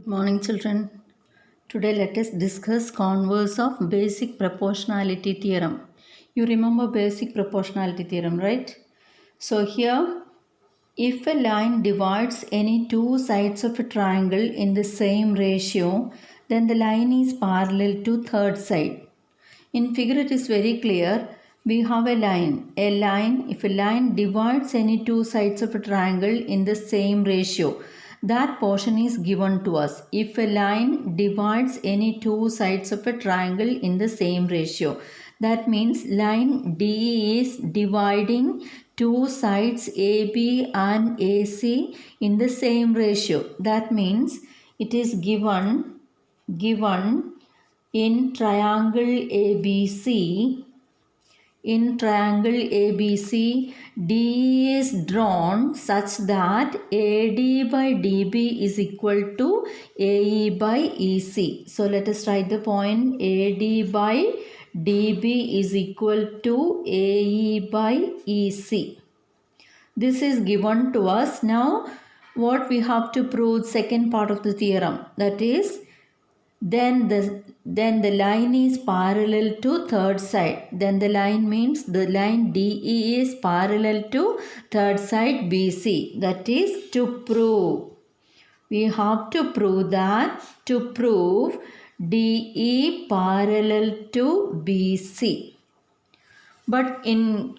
Morning children. Today let us discuss converse of basic proportionality theorem. You remember basic proportionality theorem, right? So here if a line divides any two sides of a triangle in the same ratio, then the line is parallel to third side. In figure it is very clear. We have a line. If a line divides any two sides of a triangle in the same ratio, that portion is given to us. If a line divides any two sides of a triangle in the same ratio, that means line D is dividing two sides AB and AC in the same ratio. That means it is given in triangle ABC. In triangle ABC, D is drawn such that AD by DB is equal to AE by EC. So let us write the point AD by DB is equal to AE by EC. This is given to us. Now what we have to prove, second part of the theorem, that is then the line is parallel to third side. Then the line means the line DE is parallel to third side BC. That is to prove. We have to prove that DE parallel to BC. But in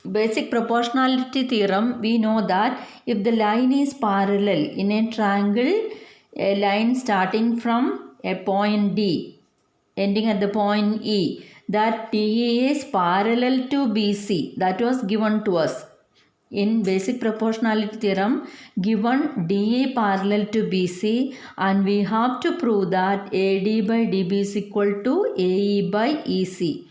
basic proportionality theorem, we know that if the line is parallel in a triangle, a line starting from a point D, ending at the point E, that DE is parallel to BC. That was given to us. In basic proportionality theorem, given DE parallel to BC, and we have to prove that AD by DB is equal to AE by EC.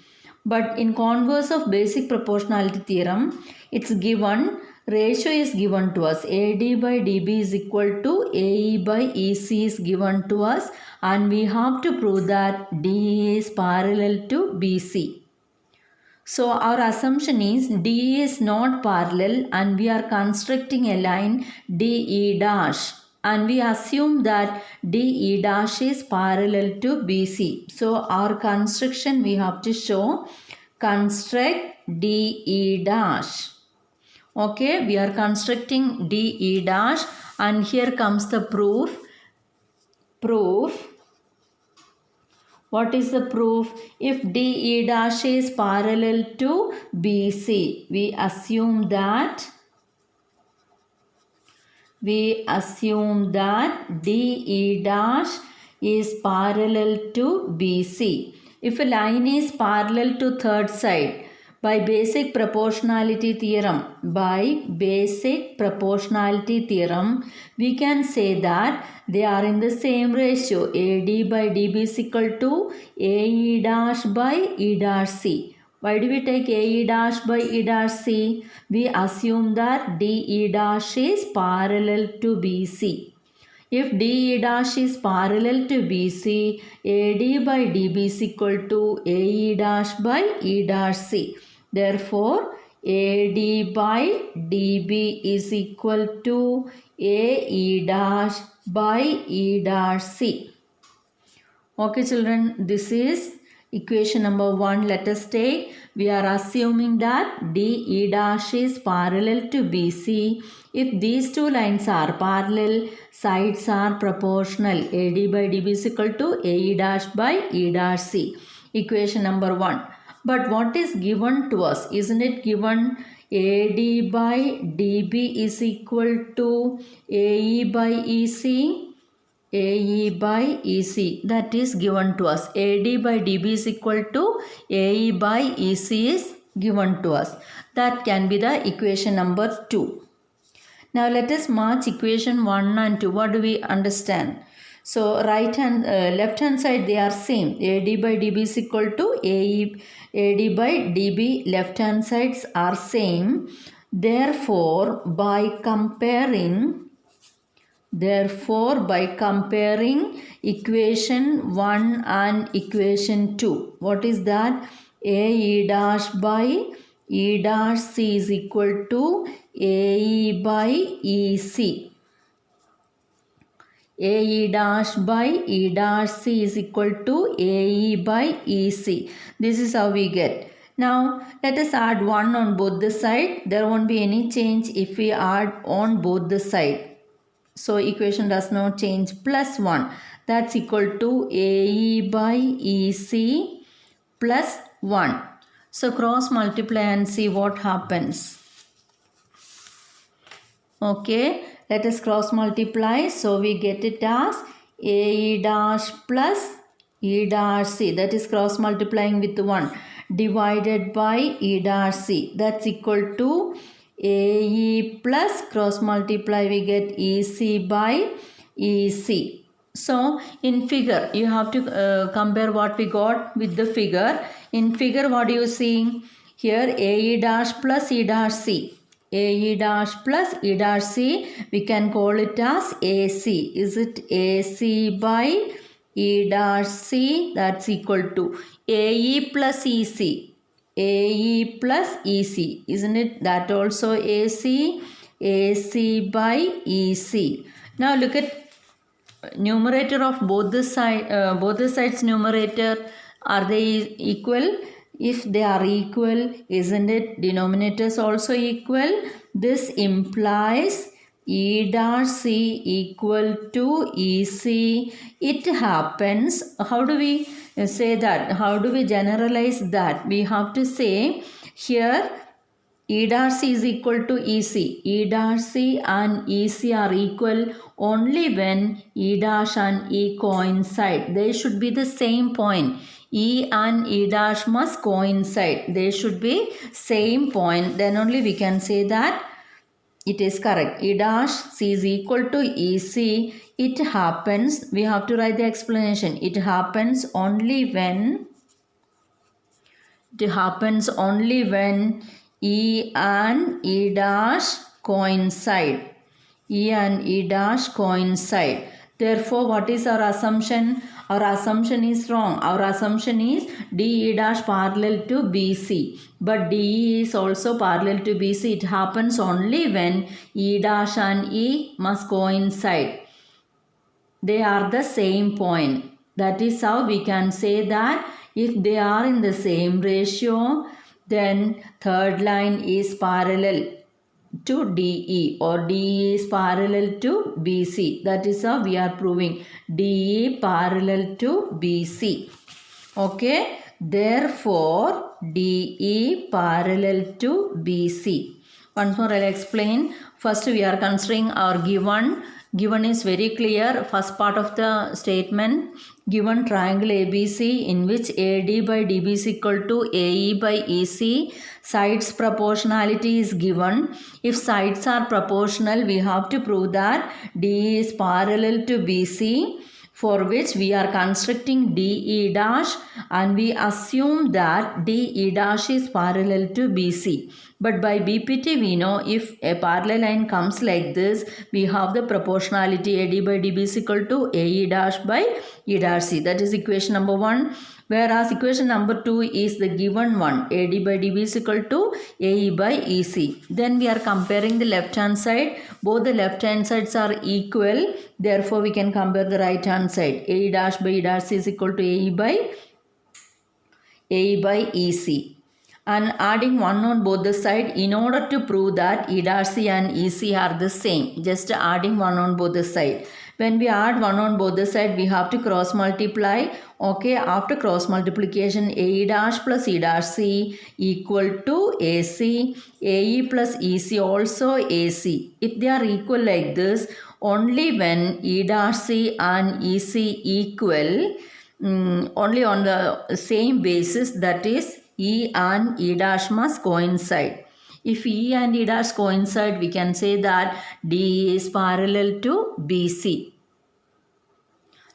But in converse of basic proportionality theorem, it's given, ratio is given to us. AD by DB is equal to AE by EC is given to us, and we have to prove that DE is parallel to BC. So our assumption is DE is not parallel and we are constructing a line DE dash. And we assume that DE dash is parallel to BC. So our construction we have to show, construct DE dash. Okay, we are constructing DE dash, and here comes the proof. What is the proof? If DE dash is parallel to BC, we assume that DE dash is parallel to BC. If a line is parallel to third side, by basic proportionality theorem, we can say that they are in the same ratio. AD by DB is equal to AE dash by E dash C. Why do we take AE dash by E dash C? We assume that DE dash is parallel to BC. If DE dash is parallel to BC, AD by DB is equal to AE dash by E dash C. Therefore, AD by DB is equal to AE dash by E dash C. Okay children, this is equation number 1. Let us take, we are assuming that DE dash is parallel to BC. If these two lines are parallel, sides are proportional. AD by DB is equal to AE dash by E dash C. Equation number 1. But what is given to us? Isn't it given AD by DB is equal to AE by EC? AE by EC, that is given to us. AD by DB is equal to AE by EC is given to us. That can be the equation number 2. Now let us match equation 1 and 2. What do we understand? So left hand side they are same. AD by DB is equal to AD by DB. Left hand sides are same. Therefore, by comparing equation 1 and equation 2, what is that? AE dash by E dash C is equal to AE by EC. AE dash by E dash C is equal to AE by EC. This is how we get. Now let us add 1 on both the side. There won't be any change if we add on both the side. So equation does not change. Plus 1. That's equal to AE by EC plus 1. So cross multiply and see what happens. Okay, let us cross multiply. So we get it as AE dash plus E dash C. That is cross multiplying with 1 divided by E dash C. That's equal to AE plus cross multiply we get EC by EC. So in figure you have to compare what we got with the figure. In figure what do you see? Here AE dash plus E dash C. AE dash plus E dash C, we can call it as AC. Is it AC by E dash C? That's equal to AE plus EC. AE plus EC. Isn't it? That also AC. AC by EC. Now look at numerator of both the sides numerator. Are they equal? If they are equal, isn't it denominators also equal? This implies E dash C equal to EC. It happens. How do we say that? How do we generalize that? We have to say here E dash C is equal to EC. E dash C and EC are equal only when E dash and E coincide. They should be the same point. E and E dash must coincide. They should be same point. Then only we can say that it is correct. E dash C is equal to EC. It happens. We have to write the explanation. It happens only when E and E dash coincide. E and E dash coincide. Therefore, what is our assumption? Our assumption is wrong. Our assumption is DE dash parallel to BC. But DE is also parallel to BC. It happens only when E dash and E must coincide. They are the same point. That is how we can say that if they are in the same ratio, then third line is parallel to DE or DE is parallel to BC. That is how we are proving DE parallel to BC. Okay. Therefore, DE parallel to BC. Once more I will explain. First we are considering our given. Given is very clear. First part of the statement. Given triangle ABC in which AD by DB is equal to AE by EC. Sides proportionality is given. If sides are proportional, we have to prove that DE is parallel to BC, for which we are constructing DE dash and we assume that DE dash is parallel to BC. But by BPT we know if a parallel line comes like this, we have the proportionality AD by DB is equal to AE dash by E dash C. That is equation number 1. Whereas equation number 2 is the given one. AD by DB is equal to AE by EC. Then we are comparing the left hand side. Both the left hand sides are equal. Therefore, we can compare the right hand side. AE dash by E dash C is equal to AE by EC. And adding 1 on both the side in order to prove that E dash C and EC are the same. Just adding 1 on both the side. When we add 1 on both the side, we have to cross multiply. Okay, after cross multiplication, AE dash plus E dash C equal to AC. AE plus EC also AC. If they are equal like this, only when E dash C and EC equal, only on the same basis, that is E and E dash must coincide. If E and E dash coincide, we can say that D is parallel to BC.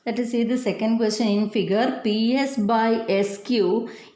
Let us see the second question in figure. PS by SQ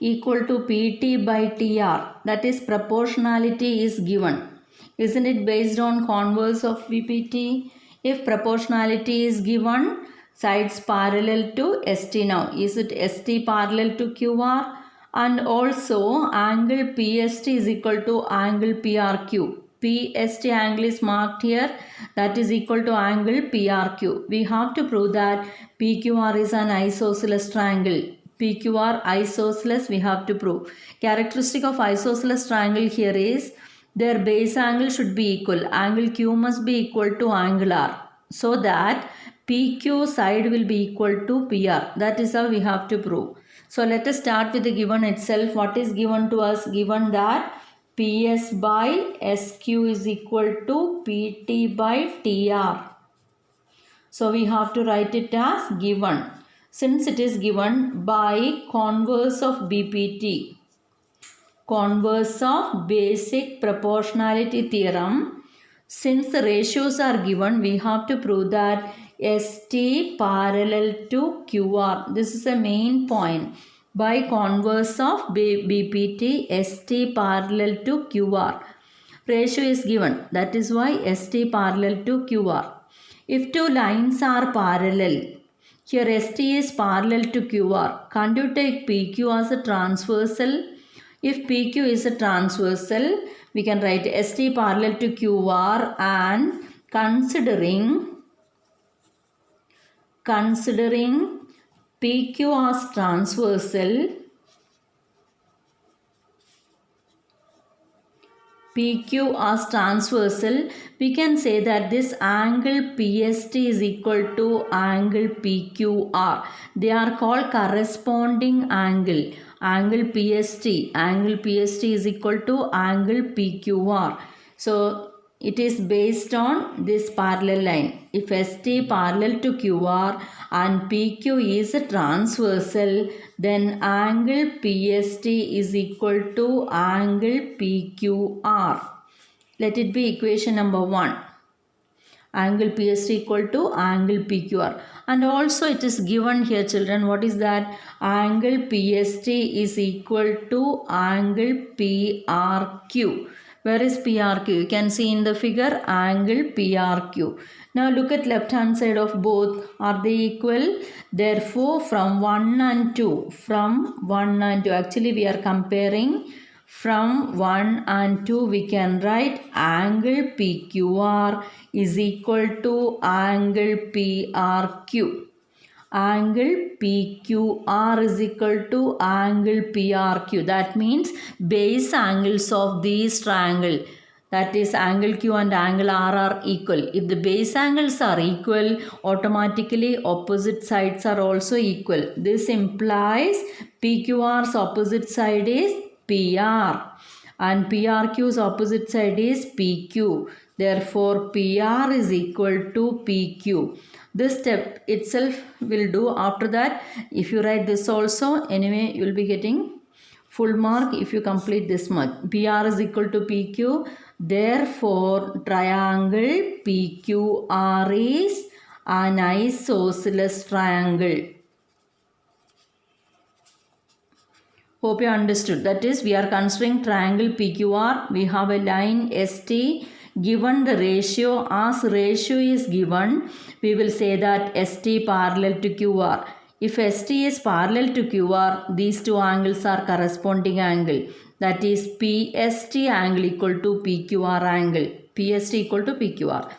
equal to PT by TR. That is proportionality is given. Isn't it based on converse of VPT? If proportionality is given, sides parallel to ST now. Is it ST parallel to QR? And also angle PST is equal to angle PRQ. PST angle is marked here, that is equal to angle PRQ. We have to prove that PQR is an isosceles triangle. PQR isosceles we have to prove. Characteristic of isosceles triangle here is their base angle should be equal. Angle Q must be equal to angle R, so that PQ side will be equal to PR. That is how we have to prove. So let us start with the given itself. What is given to us? Given that PS by SQ is equal to PT by TR. So we have to write it as given. Since it is given by converse of BPT, converse of basic proportionality theorem, since the ratios are given, we have to prove that ST parallel to QR. This is a main point. By converse of BPT, ST parallel to QR. Ratio is given. That is why ST parallel to QR. If two lines are parallel, here ST is parallel to QR. Can't you take PQ as a transversal? If PQ is a transversal, we can write ST parallel to QR, and considering PQ as transversal, we can say that this angle PST is equal to angle PQR. They are called corresponding angle. Angle PST is equal to angle PQR. So it is based on this parallel line. If ST parallel to QR and PQ is a transversal, then angle PST is equal to angle PQR. Let it be equation number 1. Angle PST equal to angle PQR. And also it is given here, children, what is that? Angle PST is equal to angle PRQ. Where is PRQ? You can see in the figure angle PRQ. Now look at left hand side of both. Are they equal? Therefore from 1 and 2. Actually we are comparing. From 1 and 2 we can write angle PQR is equal to angle PRQ. Angle PQR is equal to angle PRQ. That means base angles of these triangle, that is angle Q and angle R, are equal. If the base angles are equal, automatically opposite sides are also equal. This implies PQR's opposite side is PR and PRQ's opposite side is PQ. Therefore, PR is equal to PQ. This step itself will do. After that, if you write this also, anyway you will be getting full mark if you complete this much. PR is equal to PQ. Therefore, triangle PQR is an isosceles triangle. Hope you understood. That is, we are considering triangle PQR. We have a line ST. Given the ratio, as ratio is given, we will say that ST parallel to QR. If ST is parallel to QR, these two angles are corresponding angle. That is PST angle equal to PQR angle. PST equal to PQR.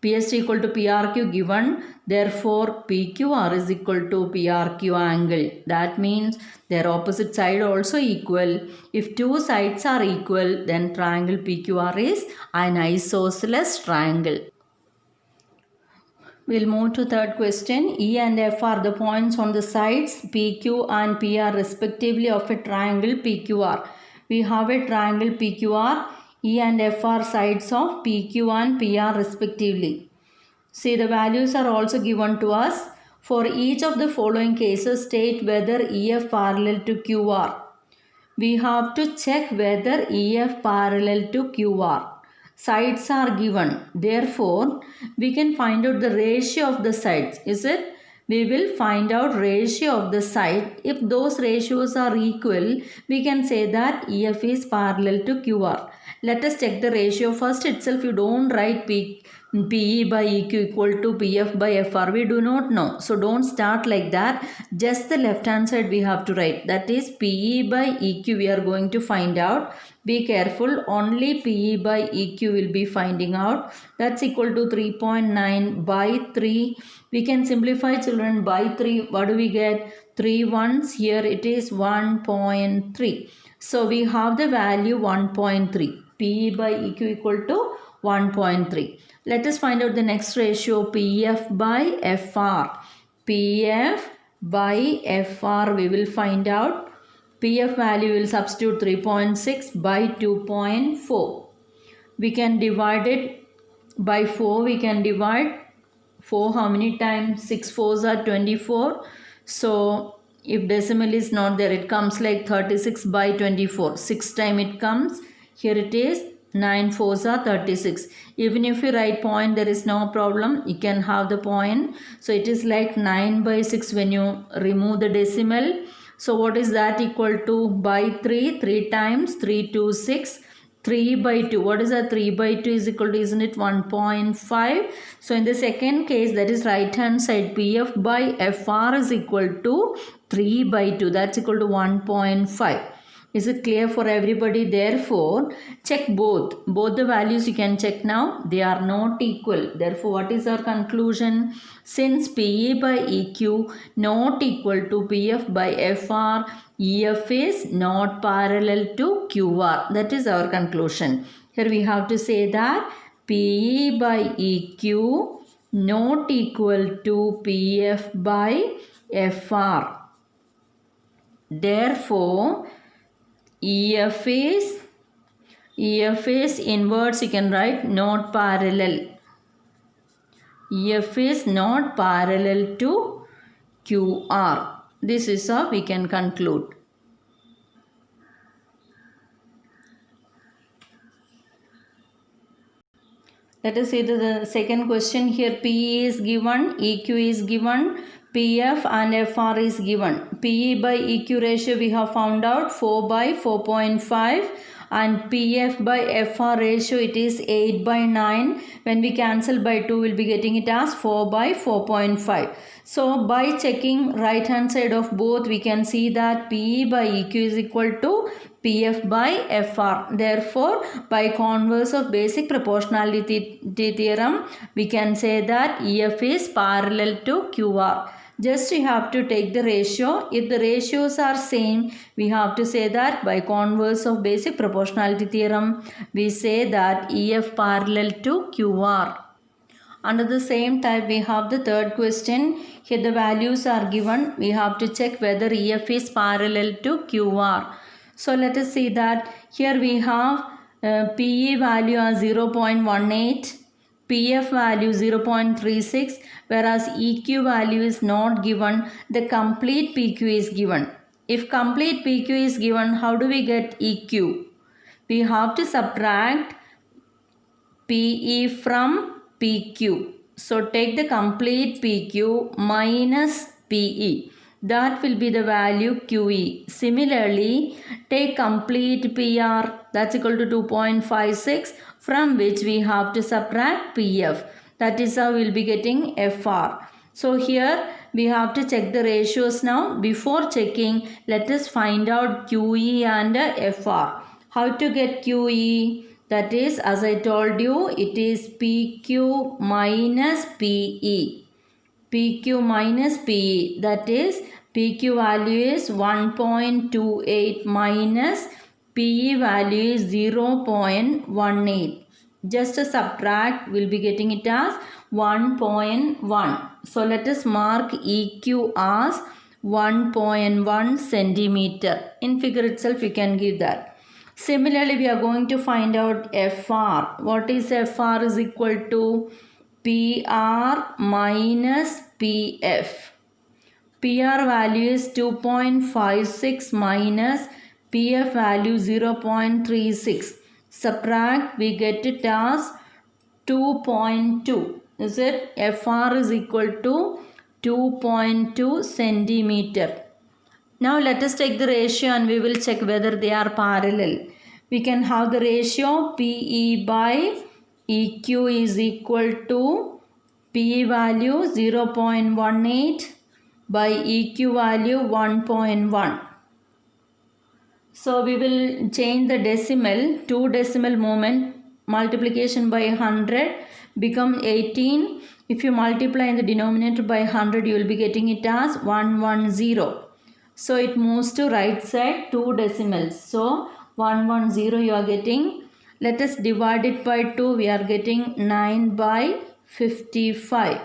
PST equal to PRQ given. Therefore, PQR is equal to PRQ angle. That means their opposite side also equal. If two sides are equal, then triangle PQR is an isosceles triangle. We'll move to third question. E and F are the points on the sides PQ and PR respectively of a triangle PQR. We have a triangle PQR. E and F are sides of PQ and PR respectively. See, the values are also given to us. For each of the following cases, state whether EF parallel to QR. We have to check whether EF parallel to QR. Sides are given. Therefore, we can find out the ratio of the sides. Is it? We will find out ratio of the side. If those ratios are equal, we can say that EF is parallel to QR. Let us check the ratio. First itself, you don't write P. PE by EQ equal to PF by FR? We do not know. So don't start like that. Just the left hand side we have to write. That is PE by EQ we are going to find out. Be careful. Only PE by EQ will be finding out. That's equal to 3.9 by 3. We can simplify, children, by 3. What do we get? 3 ones. Here it is 1.3. So we have the value 1.3. PE by EQ equal to 1.3. Let us find out the next ratio, PF by FR. PF by FR we will find out. PF value will substitute 3.6 by 2.4. We can divide it by 4. We can divide 4 how many times? 6 4s are 24. So if decimal is not there, it comes like 36 by 24. 6 times it comes. Here it is 9 4s are 36. Even if you write point, there is no problem. You can have the point. So it is like 9 by 6 when you remove the decimal. So what is that equal to? By 3. 3 times 3 2 6. 3 by 2. What is that? 3 by 2 is equal to, isn't it, 1.5? So in the second case, that is right hand side, PF by FR is equal to 3 by 2. That's equal to 1.5. Is it clear for everybody? Therefore, check both. Both the values you can check now. They are not equal. Therefore, what is our conclusion? Since PE by EQ not equal to PF by FR, EF is not parallel to QR. That is our conclusion. Here we have to say that PE by EQ not equal to PF by FR. Therefore, EF is inverse, you can write not parallel. EF is not parallel to QR. This is how we can conclude. Let us see the second question here. PE is given, EQ is given, PF and FR is given. PE by EQ ratio we have found out 4 by 4.5, and PF by FR ratio it is 8 by 9. When we cancel by 2, we'll be getting it as 4 by 4.5. So by checking right hand side of both, we can see that PE by EQ is equal to PF by FR. Therefore, by converse of basic proportionality theorem, we can say that EF is parallel to QR. Just you have to take the ratio. If the ratios are same, we have to say that by converse of basic proportionality theorem, we say that EF parallel to QR. Under the same type, we have the third question. Here the values are given. We have to check whether EF is parallel to QR. So let us see that here we have PE value as 0.18. PF value 0.36, whereas EQ value is not given. The complete PQ is given. If complete PQ is given, how do we get EQ? We have to subtract PE from PQ. So take the complete PQ minus PE. That will be the value QE. Similarly, take complete PR, that's equal to 2.56, from which we have to subtract PF. That is how we will be getting FR. So here we have to check the ratios now. Before checking, let us find out QE and FR. How to get QE? That is, as I told you, it is PQ minus PE. PQ minus PE, that is PQ value is 1.28 minus PE value is 0.18. Just a subtract, we'll be getting it as 1.1. So let us mark EQ as 1.1 centimeter. In figure itself you can give that. Similarly, we are going to find out FR. What is FR is equal to PR minus PF. PR value is 2.56 minus PF value 0.36. Subtract, we get it as 2.2. Is it? FR is equal to 2.2 centimeter. Now let us take the ratio and we will check whether they are parallel. We can have the ratio PE by EQ is equal to P value 0.18 by EQ value 1.1. So we will change the decimal, 2 decimal movement, multiplication by 100 become 18. If you multiply in the denominator by 100, you will be getting it as 110. So it moves to right side 2 decimals. So 110 you are getting. Let us divide it by 2. We are getting 9 by 55.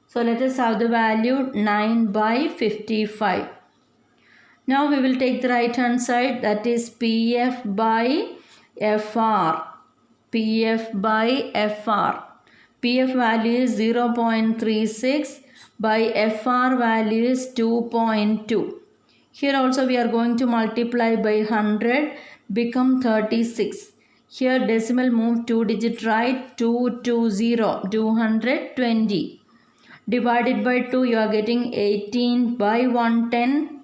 So let us have the value 9 by 55. Now we will take the right hand side, that is PF by FR. PF by FR. PF value is 0.36 by FR value is 2.2. Here also we are going to multiply by 100, become 36. Here decimal move 2 digit right, 220, 220. Divided by 2 you are getting 18 by 110.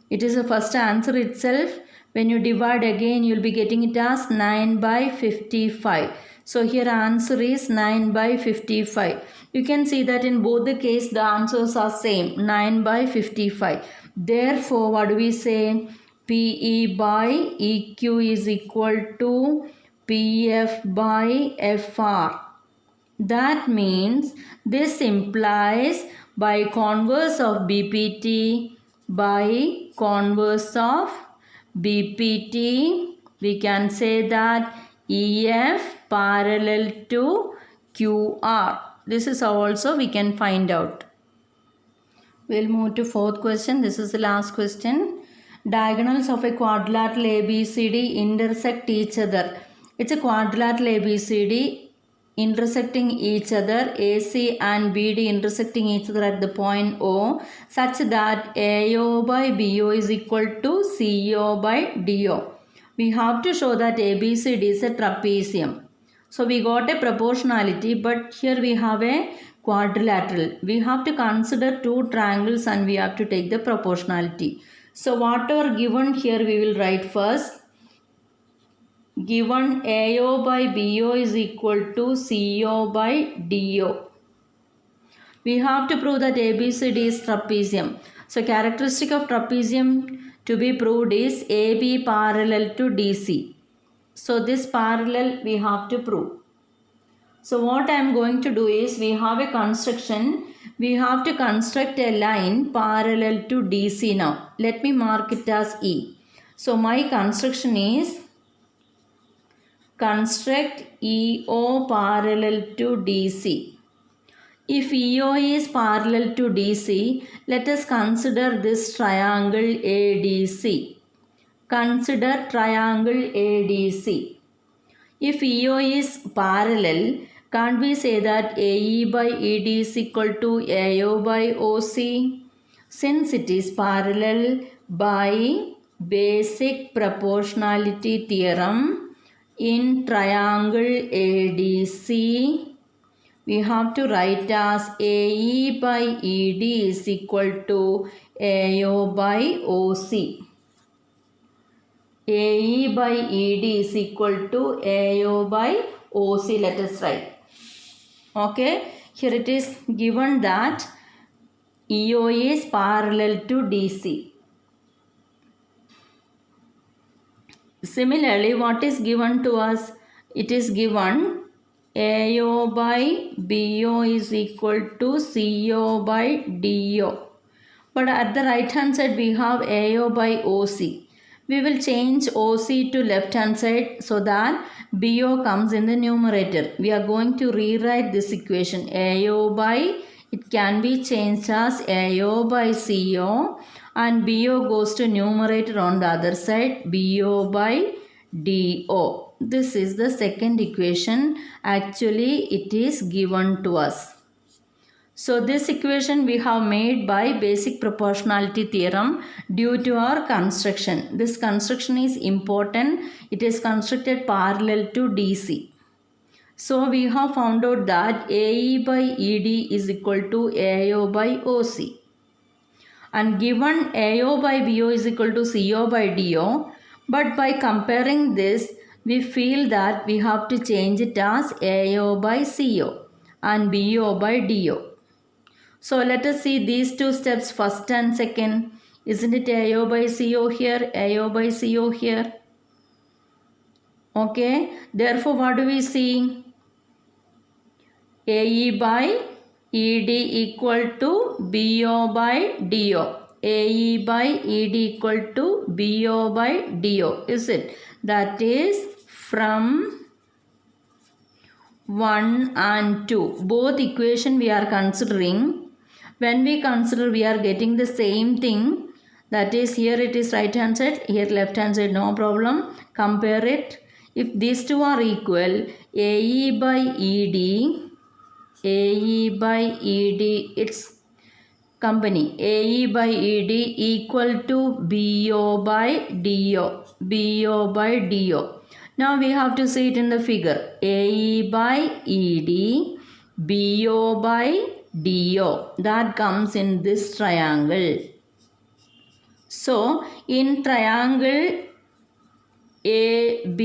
It is the first answer itself. When you divide again, you will be getting it as 9 by 55. So here answer is 9 by 55. You can see that in both the case the answers are same, 9 by 55. Therefore, what do we say? PE by EQ is equal to PF by FR. That means this implies by converse of BPT by converse of BPT, we can say that EF parallel to QR. This is also we can find out. We'll move to fourth question. This is the last question. Diagonals of a quadrilateral ABCD intersect each other. It's a quadrilateral ABCD intersecting each other, AC and BD intersecting each other at the point O, such that AO by BO is equal to CO by DO. We have to show that ABCD is a trapezium. So we got a proportionality, but here we have a quadrilateral. We have to consider two triangles and we have to take the proportionality. So whatever given here we will write first. Given AO by BO is equal to CO by DO. We have to prove that ABCD is trapezium. So characteristic of trapezium to be proved is AB parallel to DC. So this parallel we have to prove. So what I am going to do is, we have a construction. We have to construct a line parallel to DC now. Let me mark it as E. So my construction is, construct EO parallel to DC. If EO is parallel to DC, let us consider this triangle ADC. Consider triangle ADC. If EO is parallel, can't we say that AE by ED is equal to AO by OC? Since it is parallel, by basic proportionality theorem in triangle ADC, we have to write as AE by ED is equal to AO by OC. AE by ED is equal to AO by OC. Let us write. Okay, here it is given that EO is parallel to DC. Similarly, what is given to us? It is given AO by BO is equal to CO by DO. But at the right hand side we have AO by OC. We will change OC to left hand side so that BO comes in the numerator. We are going to rewrite this equation. AO by, it can be changed as AO by CO, and BO goes to numerator on the other side, BO by DO. This is the second equation. Actually, it is given to us. So this equation we have made by basic proportionality theorem due to our construction. This construction is important. It is constructed parallel to DC. So we have found out that AE by ED is equal to AO by OC. And given AO by BO is equal to CO by DO. But by comparing this, we feel that we have to change it as AO by CO and BO by DO. So let us see these two steps, first and second. Isn't it AO by CO here, AO by CO here? Okay, therefore what do we see? AE by ED equal to BO by DO. AE by ED equal to BO by DO, is it? That is from 1 and 2. Both equation we are considering. When we consider, we are getting the same thing. That is, here it is right hand side, here left hand side, no problem. Compare it. If these two are equal, AE by ED, AE by ED, its company, AE by ED equal to BO by DO, BO by DO. Now we have to see it in the figure. AE by ED, BO by DO. That comes in this triangle. So, in triangle ABD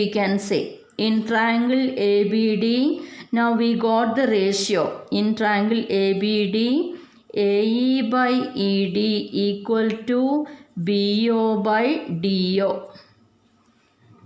we can say. In triangle ABD, now we got the ratio. In triangle ABD, AE by ED equal to BO by DO.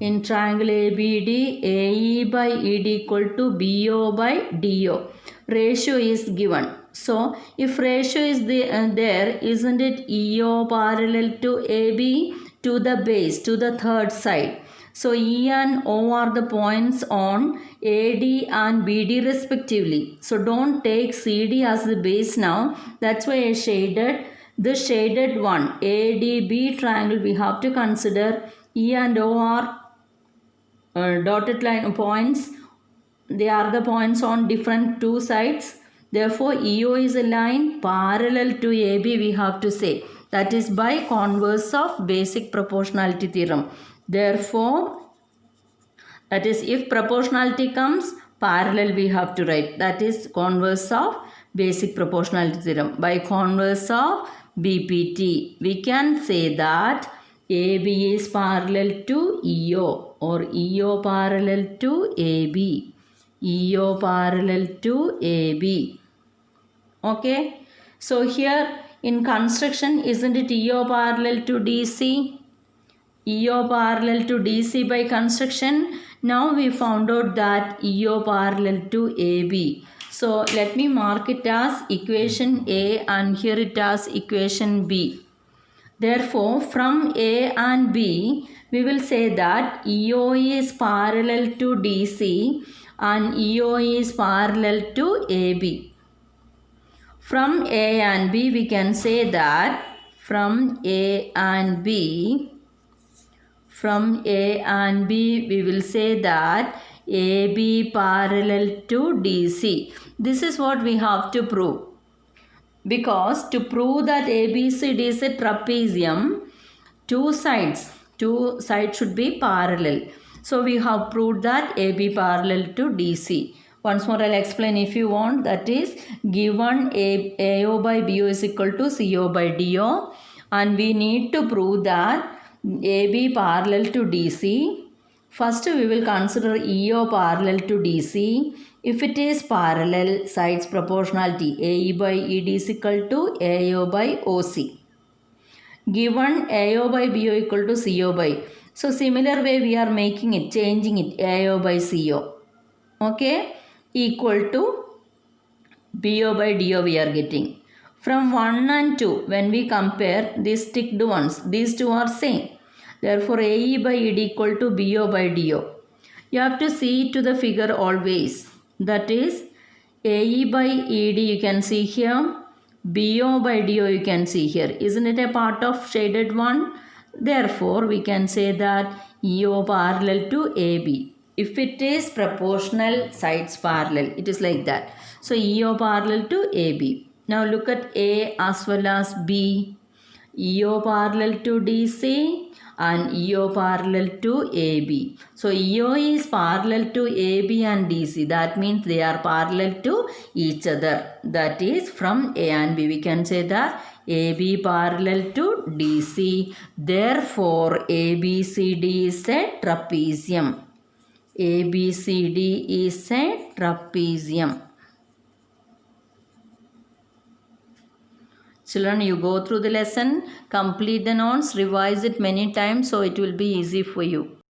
In triangle ABD, AE by ED equal to BO by DO. Ratio is given. So, if ratio is there, isn't it EO parallel to AB to the base, to the third side? So, E and O are the points on AD and BD respectively. So, don't take CD as the base now. That's why I shaded the shaded one. ADB triangle we have to consider. E and O are dotted line points. They are the points on different two sides. Therefore, EO is a line parallel to AB we have to say. That is by converse of basic proportionality theorem. Therefore, that is if proportionality comes, parallel we have to write. That is converse of basic proportionality theorem. By converse of BPT, we can say that AB is parallel to EO or EO parallel to AB. EO parallel to AB. Okay. So here in construction, isn't it EO parallel to DC? EO parallel to DC by construction. Now we found out that EO parallel to AB. So let me mark it as equation A and here it as equation B. Therefore, from A and B, we will say that EO is parallel to DC and EO is parallel to AB. From A and B, we can say that from A and B, we will say that AB parallel to DC. This is what we have to prove. Because to prove that ABCD is a trapezium, two sides should be parallel. So we have proved that AB parallel to DC. Once more I'll explain if you want. That is given AO by BO is equal to CO by DO and we need to prove that AB parallel to DC. First we will consider EO parallel to DC. If it is parallel, sides proportionality AE by ED is equal to AO by OC. Given AO by BO equal to CO by. So similar way we are making it, changing it AO by CO. Okay, equal to BO by DO we are getting. From 1 and 2, when we compare these ticked ones, these two are same. Therefore, AE by ED equal to BO by DO. You have to see to the figure always. That is, AE by ED you can see here. BO by DO you can see here. Isn't it a part of shaded one? Therefore, we can say that EO parallel to AB. If it is proportional, sides parallel. It is like that. So, EO parallel to AB. Now, look at A as well as B. EO parallel to DC and EO parallel to AB. So EO is parallel to AB and DC. That means they are parallel to each other. That is from A and B. We can say that AB parallel to DC. Therefore, ABCD is a trapezium. ABCD is a trapezium. Children, you go through the lesson, complete the notes, revise it many times so it will be easy for you.